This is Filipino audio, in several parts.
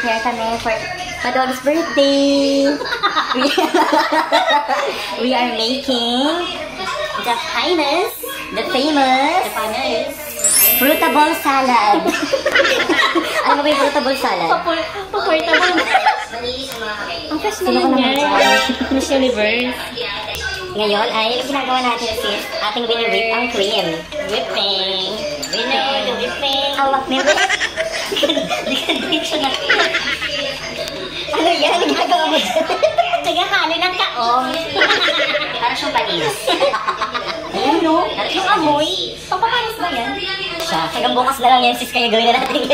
nag-prepare kami for Padog's birthday. We are making the famous fruitable salad. Ano ba yung fruitable salad? Portable. Ang first naman yan. Miss Universe. Ngayon ay ginagawa natin sis, ating wini-whip ang cream. Whipping. Whipping. Awak na whip. Dikadikso na. Ano yan? Ginagawa mo dyan? Nagahalo ng kaong. Para siyang panis. Ayan no? Yung amoy. Pampapanis ba yan? Siya. Hanggang bukas na lang yan sis, kaya gawin na natin.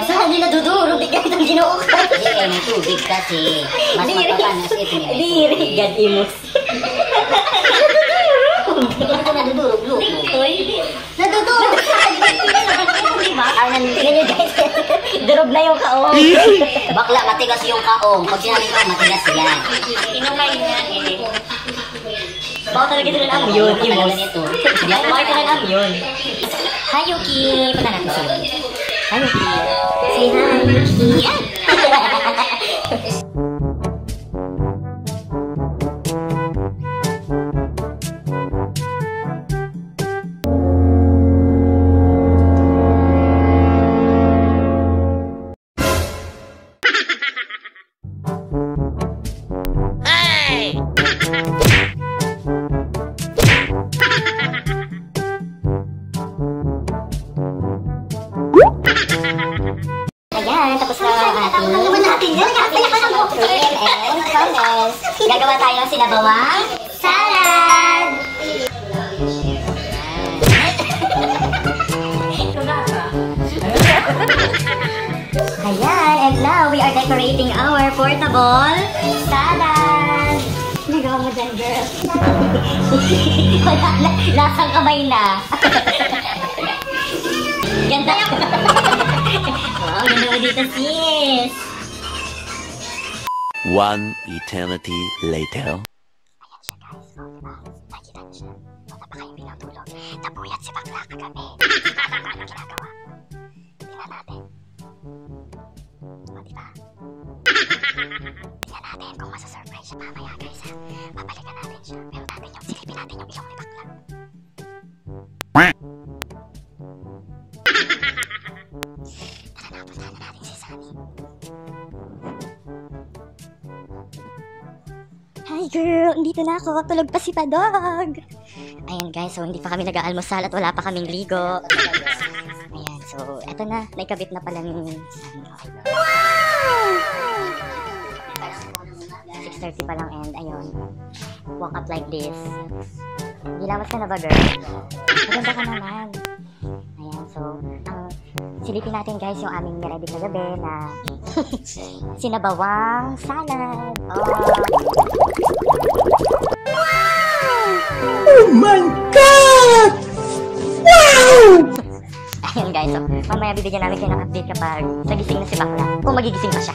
Saan nyo nadudurog? Di ganit ang ginuukan. Hindi kayo may tubig kasi. Mas mapapanas ito niya. Diri. God imus. Hindi ka nadudurog, luko. Nadudurog. Diba? Tingnan nyo guys. Durog na yung kaong. Bakla, matigas yung kaong. Pag sinabi ko, matigas yan. Inumay niya eh. Baka talaga ito lang yun. Talaga nito. Baka ito lang yun. Hi Yuki. Punta natin sa Yuki. Hi Yuki. Say hi Yuki. Ayan, tapos na ang ating cream and sauces. Gagawa tayo ng sinabawang salad! Ayan, and now we are decorating our portable salad! Nagawa mo dyan, girl. Wala na, lasang kamay na. Ganda. Wow, ganda mo dito, sis. One eternity later. Ayan siya, guys. O, diba? Nakita niyo siya. Wala pa kayong pinatulog. Napuyat si bakla kagabi. Ano ginagawa? Tingnan natin. O, diba? Tingnan natin kung masasurprise siya mamaya, guys, ha? Papalikan natin siya. Pero natin yung silipin natin yung ilong ni bakla. Tara na, puntahan na natin si Sunny. Hi girl! Dito na ako. Tulog pa si Padog. Ayan guys, so hindi pa kami nag-aalmusal at wala pa kaming ligo. Ayan, so eto na. Naikabit na pala ni Sunny. Wow! 6:30 pa lang and ayun. Walk up like this. Gilawas ka na ba girl? Maganda ka naman. Ayan, so silipin natin guys yung aming niready kagabi na sinabawang salad. Oh my God! Wow! Ayun guys, so mamaya bibigyan namin kayo ng update kapag nagising na si bakla. Kung magigising pa siya.